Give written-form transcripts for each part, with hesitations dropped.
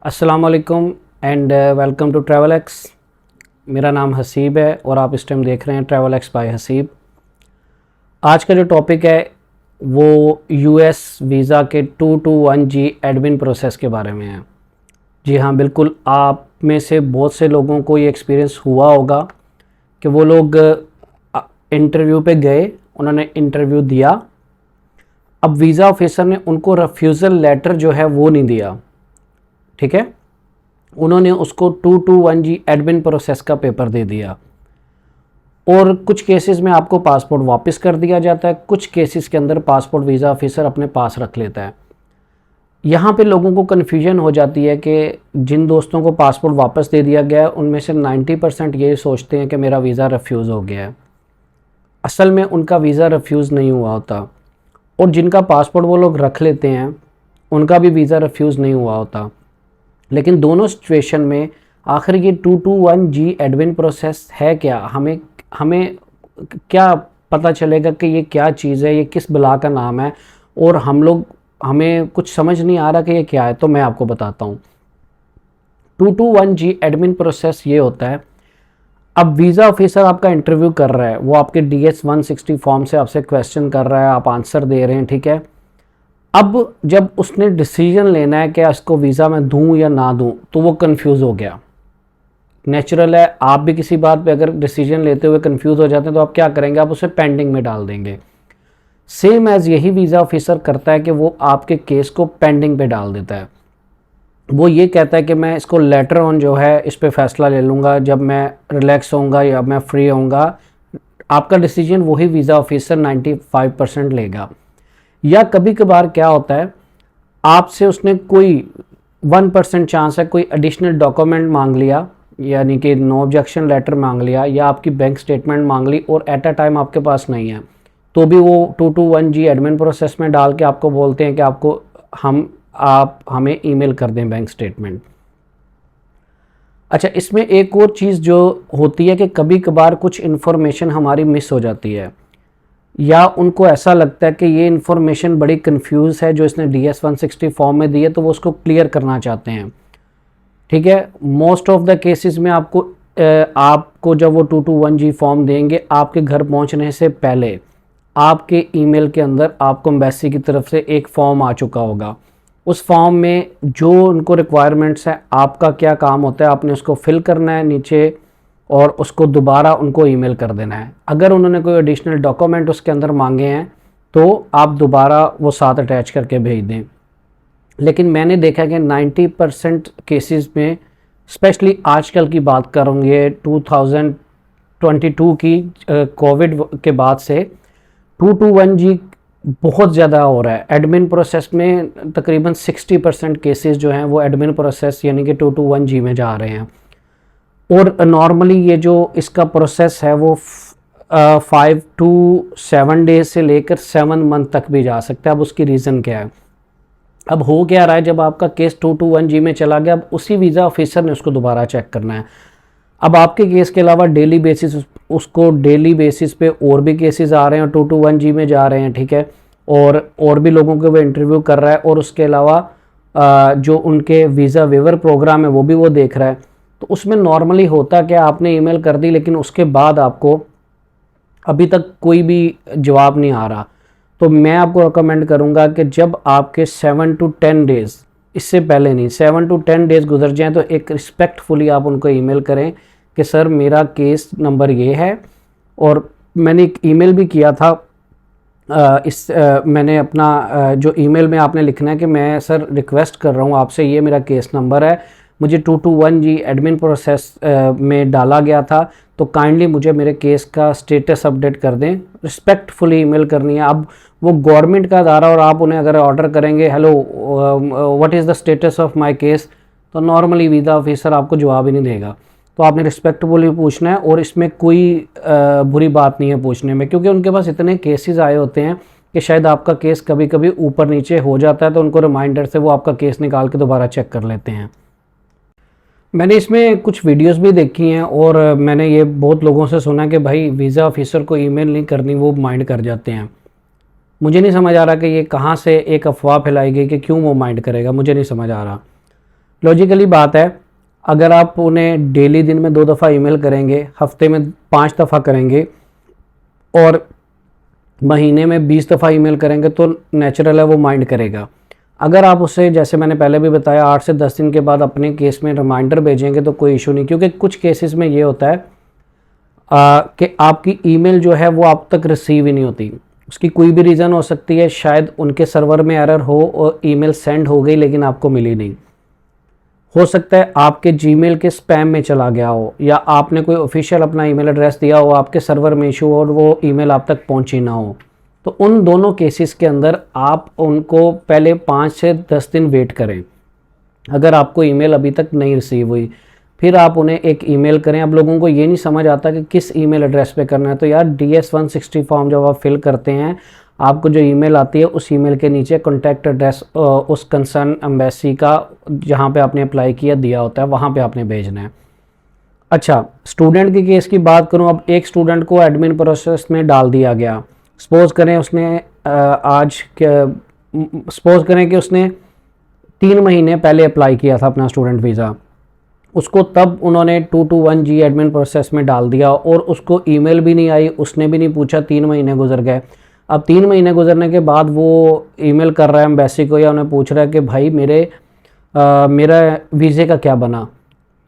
अस्सलाम वालेकुम and welcome to travel X. मेरा नाम हसीब है और आप इस टाइम देख रहे हैं ट्रैवल एक्स बाय हसीब। आज का जो टॉपिक है वो यूएस वीज़ा के 221G एडमिन प्रोसेस के बारे में है। जी हाँ, बिल्कुल आप में से बहुत से लोगों को ये एक्सपीरियंस हुआ होगा कि वो लोग इंटरव्यू पे गए, उन्होंने इंटरव्यू दिया, अब वीज़ा ऑफिसर ने उनको रेफ्यूज़ल लेटर जो है वो नहीं दिया। ठीक है, उन्होंने उसको 221G एडमिन प्रोसेस का पेपर दे दिया और कुछ केसेस में आपको पासपोर्ट वापस कर दिया जाता है, कुछ केसेस के अंदर पासपोर्ट वीज़ा ऑफिसर अपने पास रख लेता है। यहाँ पे लोगों को कन्फ्यूजन हो जाती है कि जिन दोस्तों को पासपोर्ट वापस दे दिया गया है उनमें से 90% ये सोचते हैं कि मेरा वीज़ा रिफ्यूज़ हो गया है। असल में उनका वीज़ा रिफ्यूज़ नहीं हुआ होता और जिनका पासपोर्ट वो लोग रख लेते हैं उनका भी वीज़ा रिफ्यूज़ नहीं हुआ होता। लेकिन दोनों सिचुएशन में आखिर ये 221G एडमिन प्रोसेस है क्या, हमें क्या पता चलेगा कि ये क्या चीज़ है, ये किस बला का नाम है और हमें कुछ समझ नहीं आ रहा कि ये क्या है। तो मैं आपको बताता हूँ। 221G एडमिन प्रोसेस ये होता है, अब वीज़ा ऑफिसर आपका इंटरव्यू कर रहा है, वो आपके DS 160 फॉर्म से आपसे क्वेश्चन कर रहा है, आप आंसर दे रहे हैं, ठीक है। अब जब उसने डिसीजन लेना है कि इसको वीज़ा मैं दूं या ना दूं, तो वो कंफ्यूज हो गया। नेचुरल है, आप भी किसी बात पे अगर डिसीजन लेते हुए कंफ्यूज हो जाते हैं तो आप क्या करेंगे, आप उसे पेंडिंग में डाल देंगे। सेम एज यही वीज़ा ऑफिसर करता है कि वो आपके केस को पेंडिंग पे डाल देता है। वो ये कहता है कि मैं इसको लेटर ऑन जो है इस पे फैसला ले लूँगा जब मैं रिलैक्स होऊंगा या मैं फ्री होऊंगा। आपका डिसीजन वही वीज़ा ऑफिसर 95% लेगा। या कभी कभार क्या होता है, आपसे उसने कोई 1% चांस है, कोई एडिशनल डॉक्यूमेंट मांग लिया, यानी कि नो ऑब्जेक्शन लेटर मांग लिया या आपकी बैंक स्टेटमेंट मांग ली और एट अ टाइम आपके पास नहीं है, तो भी वो 221G एडमिन प्रोसेस में डाल के आपको बोलते हैं कि आप हमें ईमेल कर दें बैंक स्टेटमेंट। अच्छा, इसमें एक और चीज़ जो होती है कि कभी कभार कुछ इन्फॉर्मेशन हमारी मिस हो जाती है या उनको ऐसा लगता है कि ये इन्फॉर्मेशन बड़ी कंफ्यूज है जो इसने DS 160 फॉर्म में दी है, तो वो उसको क्लियर करना चाहते हैं। ठीक है, मोस्ट ऑफ द केसेस में आपको जब वो 221G फॉर्म देंगे, आपके घर पहुंचने से पहले आपके ईमेल के अंदर आपको एम्बेसी की तरफ से एक फॉर्म आ चुका होगा। उस फॉर्म में जो उनको रिक्वायरमेंट्स है, आपका क्या काम होता है, आपने उसको फिल करना है नीचे और उसको दोबारा उनको ईमेल कर देना है। अगर उन्होंने कोई एडिशनल डॉक्यूमेंट उसके अंदर मांगे हैं तो आप दोबारा वो साथ अटैच करके भेज दें। लेकिन मैंने देखा कि 90% केसेस में, स्पेशली आजकल की बात करूँगी 2022 की, कोविड के बाद से 221G बहुत ज़्यादा हो रहा है। एडमिन प्रोसेस में तकरीबन 60% केसेस जो हैं वो एडमिन प्रोसेस यानी कि 221G में जा रहे हैं। और नॉर्मली ये जो इसका प्रोसेस है वो 5 to 7 डेज से लेकर 7 मंथ तक भी जा सकता है। अब उसकी रीज़न क्या है, अब हो क्या रहा है, जब आपका केस 221G में चला गया, अब उसी वीज़ा ऑफिसर ने उसको दोबारा चेक करना है। अब आपके केस के अलावा डेली बेसिस पे और भी केसेस आ रहे हैं 221G में जा रहे हैं, ठीक है, और भी लोगों के वो इंटरव्यू कर रहा है और उसके अलावा जो उनके वीज़ा वेवर प्रोग्राम है वो भी वो देख रहा है। तो उसमें नॉर्मली होता कि आपने ईमेल कर दी लेकिन उसके बाद आपको अभी तक कोई भी जवाब नहीं आ रहा, तो मैं आपको रिकमेंड करूंगा कि जब आपके 7 to 10 डेज़, इससे पहले नहीं, 7 to 10 डेज़ गुजर जाएं तो एक रिस्पेक्टफुली आप उनको ईमेल करें कि सर मेरा केस नंबर ये है। और मैंने एक ईमेल भी किया था, मैंने अपना जो ईमेल में आपने लिखना है कि मैं सर रिक्वेस्ट कर रहा हूँ आपसे, ये मेरा केस नंबर है, मुझे 221G एडमिन प्रोसेस में डाला गया था, तो काइंडली मुझे मेरे केस का स्टेटस अपडेट कर दें। रिस्पेक्टफुली ईमेल करनी है। अब वो गवर्नमेंट का अदारा और आप उन्हें अगर ऑर्डर करेंगे hello what is the status of my case, तो नॉर्मली वीज़ा ऑफिसर आपको जवाब ही नहीं देगा। तो आपने रिस्पेक्टफुली पूछना है और इसमें कोई बुरी बात नहीं है पूछने में, क्योंकि उनके पास इतने केसेस आए होते हैं कि शायद आपका केस कभी कभी ऊपर नीचे हो जाता है, तो उनको रिमाइंडर से वो आपका केस निकाल के दोबारा चेक कर लेते हैं। मैंने इसमें कुछ वीडियोस भी देखी हैं और मैंने ये बहुत लोगों से सुना कि भाई वीज़ा ऑफिसर को ईमेल नहीं करनी, वो माइंड कर जाते हैं। मुझे नहीं समझ आ रहा कि ये कहाँ से एक अफवाह फैलाई गई कि क्यों वो माइंड करेगा, मुझे नहीं समझ आ रहा। लॉजिकली बात है, अगर आप उन्हें डेली दिन में 2 दफ़ा ईमेल करेंगे, हफ्ते में 5 दफ़ा करेंगे और महीने में 20 दफ़ा ईमेल करेंगे तो नेचुरल है वो माइंड करेगा। अगर आप उसे, जैसे मैंने पहले भी बताया, 8 से 10 दिन के बाद अपने केस में रिमाइंडर भेजेंगे तो कोई इशू नहीं, क्योंकि कुछ केसेस में ये होता है कि आपकी ईमेल जो है वो आप तक रिसीव ही नहीं होती। उसकी कोई भी रीज़न हो सकती है, शायद उनके सर्वर में एरर हो और ईमेल सेंड हो गई लेकिन आपको मिली नहीं। हो सकता है आपके जीमेल के स्पैम में चला गया हो, या आपने कोई ऑफिशियल अपना ईमेल एड्रेस दिया हो, आपके सर्वर में इशू हो और वो ईमेल आप तक पहुंची ना हो। तो उन दोनों केसेस के अंदर आप उनको पहले 5 से 10 दिन वेट करें। अगर आपको ईमेल अभी तक नहीं रिसीव हुई, फिर आप उन्हें एक ईमेल करें। अब लोगों को ये नहीं समझ आता कि किस ईमेल एड्रेस पे करना है, तो यार DS-160 फॉर्म जब आप फिल करते हैं, आपको जो ईमेल आती है उस ईमेल के नीचे कॉन्टैक्ट एड्रेस उस कंसर्न एम्बेसी का जहाँ पे आपने अप्लाई किया दिया होता है, वहाँ पे आपने भेजना है। अच्छा, स्टूडेंट की केस की बात करूँ, अब एक स्टूडेंट को एडमिन प्रोसेस में डाल दिया गया। सपोज करें उसने सपोज करें कि उसने 3 महीने पहले अप्लाई किया था अपना स्टूडेंट वीज़ा, उसको तब उन्होंने 221G एडमिन प्रोसेस में डाल दिया और उसको ईमेल भी नहीं आई, उसने भी नहीं पूछा, 3 महीने गुजर गए। अब 3 महीने गुजरने के बाद वो ईमेल कर रहा है एम्बेसी को या उन्हें पूछ रहा है कि भाई मेरा वीज़े का क्या बना।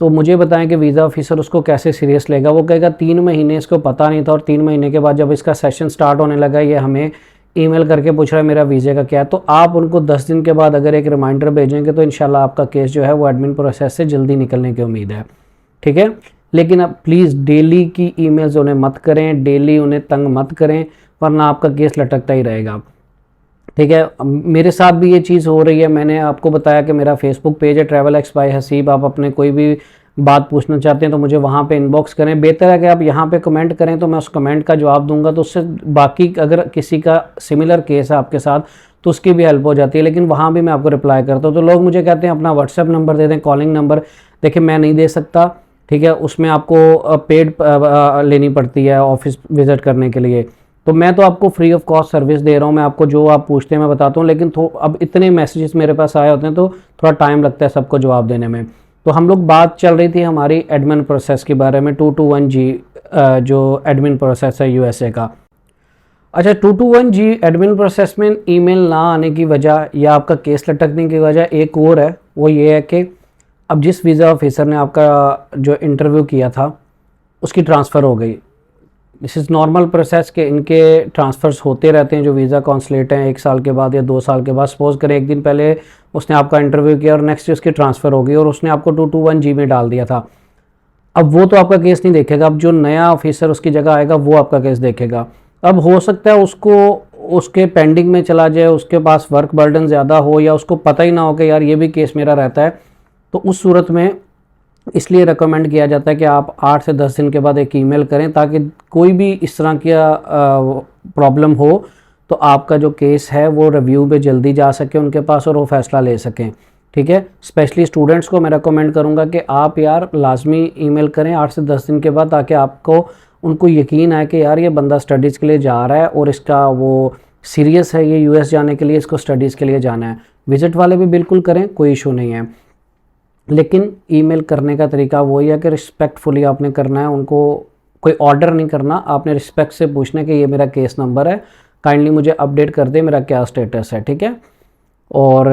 तो मुझे बताएं कि वीज़ा ऑफिसर उसको कैसे सीरियस लेगा। वो कहेगा 3 महीने इसको पता नहीं था और 3 महीने के बाद जब इसका सेशन स्टार्ट होने लगा ये हमें ईमेल करके पूछ रहा है मेरा वीज़े का क्या है। तो आप उनको 10 दिन के बाद अगर एक रिमाइंडर भेजेंगे तो इंशाल्लाह आपका केस जो है वो एडमिन प्रोसेस से जल्दी निकलने की उम्मीद है। ठीक है, लेकिन अब प्लीज़ डेली की ईमेल्स उन्हें मत करें, डेली उन्हें तंग मत करें, वरना आपका केस लटकता ही रहेगा। ठीक है, मेरे साथ भी ये चीज़ हो रही है। मैंने आपको बताया कि मेरा फेसबुक पेज है ट्रैवल एक्स बाय हसीब। आप अपने कोई भी बात पूछना चाहते हैं तो मुझे वहाँ पे इनबॉक्स करें। बेहतर है कि आप यहाँ पे कमेंट करें तो मैं उस कमेंट का जवाब दूंगा, तो उससे बाकी अगर किसी का सिमिलर केस है आपके साथ तो उसकी भी हेल्प हो जाती है। लेकिन वहाँ भी मैं आपको रिप्लाई करता हूँ। तो लोग मुझे कहते हैं अपना व्हाट्सएप नंबर दे दें, कॉलिंग नंबर। देखिए मैं नहीं दे सकता, ठीक है, उसमें आपको पेड लेनी पड़ती है ऑफिस विज़िट करने के लिए। तो मैं तो आपको फ्री ऑफ कॉस्ट सर्विस दे रहा हूँ, मैं आपको जो आप पूछते हैं मैं बताता हूँ। लेकिन अब इतने मैसेजेस मेरे पास आए होते हैं तो थोड़ा टाइम लगता है सबको जवाब देने में। तो हम लोग बात चल रही थी हमारी एडमिन प्रोसेस के बारे में, 221G जो एडमिन प्रोसेस है यूएसए का। अच्छा, 221G एडमिन प्रोसेस में ईमेल ना आने की वजह या आपका केस लटकने की वजह एक और है। वो ये है कि अब जिस वीज़ा ऑफिसर ने आपका जो इंटरव्यू किया था उसकी ट्रांसफ़र हो गई। दिस इज़ नॉर्मल प्रोसेस के इनके ट्रांसफ़र्स होते रहते हैं जो वीज़ा कॉन्सुलेट हैं 1 साल के बाद या 2 साल के बाद। सपोज़ करें 1 दिन पहले उसने आपका इंटरव्यू किया और नेक्स्ट डे उसकी ट्रांसफ़र हो गई और उसने आपको 221G में डाल दिया था। अब वो तो आपका केस नहीं देखेगा, अब जो नया ऑफिसर उसकी जगह आएगा वो आपका केस देखेगा। अब हो सकता है उसको उसके पेंडिंग में चला जाए, उसके पास वर्क बर्डन ज़्यादा हो या उसको पता ही ना हो कि यार ये भी केस मेरा रहता है। तो उस सूरत में इसलिए रेकमेंड किया जाता है कि आप 8 से 10 दिन के बाद एक ईमेल करें, ताकि कोई भी इस तरह की प्रॉब्लम हो तो आपका जो केस है वो रिव्यू पे जल्दी जा सके उनके पास और वो फ़ैसला ले सकें। ठीक है, स्पेशली स्टूडेंट्स को मैं रेकमेंड करूंगा कि आप यार लाजमी ईमेल करें 8 से 10 दिन के बाद, ताकि आपको उनको यकीन आए कि यार ये बंदा स्टडीज़ के लिए जा रहा है और इसका वो सीरियस है, ये यूएस जाने के लिए, इसको स्टडीज़ के लिए जाना है। विज़िट वाले भी बिल्कुल करें, कोई इशू नहीं है, लेकिन ईमेल करने का तरीका वही है कि रिस्पेक्टफुली आपने करना है। उनको कोई ऑर्डर नहीं करना, आपने रिस्पेक्ट से पूछना कि ये मेरा केस नंबर है, काइंडली मुझे अपडेट कर दे मेरा क्या स्टेटस है। ठीक है, और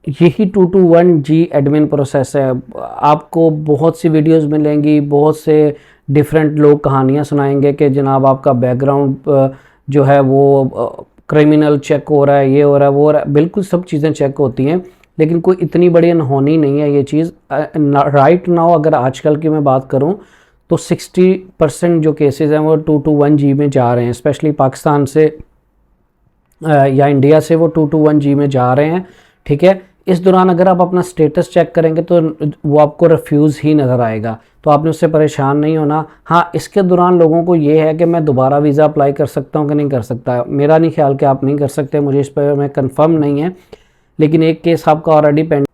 यही 221G एडमिन प्रोसेस है। आपको बहुत सी वीडियोस मिलेंगी, बहुत से डिफरेंट लोग कहानियाँ सुनाएंगे कि जनाब आपका बैकग्राउंड जो है वो क्रिमिनल चेक हो रहा है, ये हो रहा है, वो हो रहा है। बिल्कुल सब चीज़ें चेक होती हैं, लेकिन कोई इतनी बड़ी अनहोनी नहीं है ये चीज़। राइट नाउ अगर आजकल की मैं बात करूं तो 60% जो केसेस हैं वो 221G में जा रहे हैं, स्पेशली पाकिस्तान से या इंडिया से वो 221G में जा रहे हैं। ठीक है, इस दौरान अगर आप अपना स्टेटस चेक करेंगे तो वो आपको रिफ्यूज़ ही नज़र आएगा, तो आपने उससे परेशान नहीं होना। हाँ, इसके दौरान लोगों को ये है कि मैं दोबारा वीज़ा अप्लाई कर सकता हूँ कि नहीं कर सकता। मेरा नहीं ख्याल कि आप नहीं कर सकते, मुझे इस पर मैं कंफर्म नहीं है, लेकिन एक केस आपका ऑलरेडी पेंडिंग,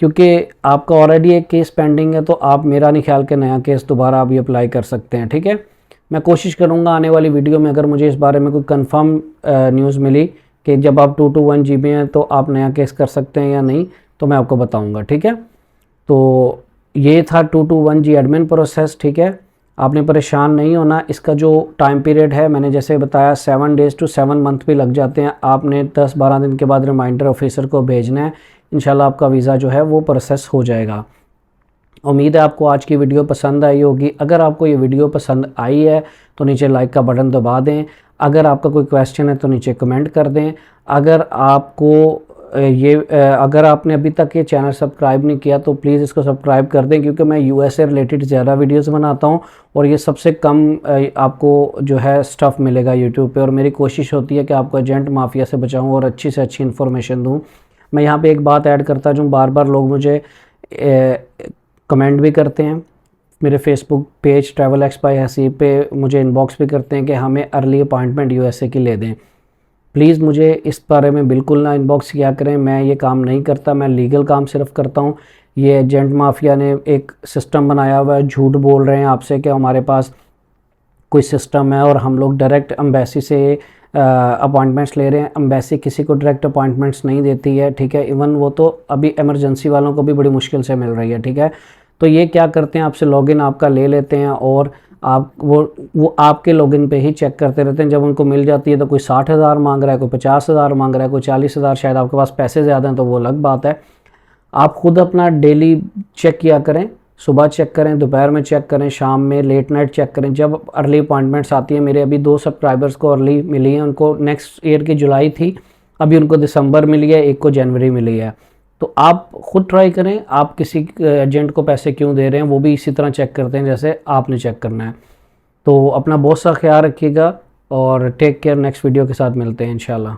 क्योंकि आपका ऑलरेडी एक केस पेंडिंग है तो आप, मेरा नहीं ख्याल कि नया केस दोबारा आप ये अप्लाई कर सकते हैं। ठीक है, मैं कोशिश करूँगा आने वाली वीडियो में अगर मुझे इस बारे में कोई कंफर्म न्यूज़ मिली कि जब आप 221G में हैं तो आप नया केस कर सकते हैं या नहीं, तो मैं आपको बताऊंगा, ठीक है। तो ये था 221G एडमिन प्रोसेस, ठीक है। आपने परेशान नहीं होना। इसका जो टाइम पीरियड है मैंने जैसे बताया 7 डेज़ टू 7 मंथ भी लग जाते हैं। आपने 10-12 दिन के बाद रिमाइंडर ऑफिसर को भेजना है, इंशाल्लाह आपका वीज़ा जो है वो प्रोसेस हो जाएगा। उम्मीद है आपको आज की वीडियो पसंद आई होगी। अगर आपको ये वीडियो पसंद आई है तो नीचे लाइक का बटन दबा दें। अगर आपका कोई क्वेश्चन है तो नीचे कमेंट कर दें। अगर आपको अगर आपने अभी तक ये चैनल सब्सक्राइब नहीं किया तो प्लीज़ इसको सब्सक्राइब कर दें, क्योंकि मैं यूएस से रिलेटेड ज़्यादा वीडियोस बनाता हूँ और ये सबसे कम आपको जो है स्टफ़ मिलेगा यूट्यूब पे। और मेरी कोशिश होती है कि आपको एजेंट माफिया से बचाऊँ और अच्छी से अच्छी इन्फॉर्मेशन दूँ। मैं यहाँ पे एक बात ऐड करता हूँ, बार बार लोग मुझे कमेंट भी करते हैं, मेरे Facebook page travel X by Haseeb पे मुझे इनबॉक्स भी करते हैं कि हमें अर्ली अपॉइंटमेंट यूएसए की ले दें। प्लीज़ मुझे इस बारे में बिल्कुल ना इनबॉक्स किया करें, मैं ये काम नहीं करता, मैं लीगल काम सिर्फ करता हूँ। ये एजेंट माफिया ने एक सिस्टम बनाया हुआ है, झूठ बोल रहे हैं आपसे कि हमारे पास कोई सिस्टम है और हम लोग डायरेक्ट एम्बेसी से अपॉइंटमेंट्स ले रहे हैं। एम्बेसी किसी को डायरेक्ट अपॉइंटमेंट्स नहीं देती है, ठीक है। इवन वो तो अभी इमरजेंसी वालों को भी बड़ी मुश्किल से मिल रही है, ठीक है। तो ये क्या करते हैं, आपसे लॉगिन आपका ले लेते हैं और आप वो आपके लॉगिन पे ही चेक करते रहते हैं। जब उनको मिल जाती है तो कोई 60,000 मांग रहा है, कोई 50,000 मांग रहा है, कोई 40,000, शायद आपके पास पैसे ज़्यादा हैं तो वो अलग बात है। आप खुद अपना डेली चेक किया करें, सुबह चेक करें, दोपहर में चेक करें, शाम में लेट नाइट चेक करें। जब अर्ली अपॉइंटमेंट्स आती हैं, मेरे अभी 2 सब्सक्राइबर्स को अर्ली मिली है, उनको नेक्स्ट ईयर की जुलाई थी, अभी उनको दिसंबर मिली है, एक को जनवरी मिली है। तो आप खुद ट्राई करें, आप किसी एजेंट को पैसे क्यों दे रहे हैं, वो भी इसी तरह चेक करते हैं जैसे आपने चेक करना है। तो अपना बहुत सा ख्याल रखिएगा और टेक केयर। नेक्स्ट वीडियो के साथ मिलते हैं इंशाल्लाह।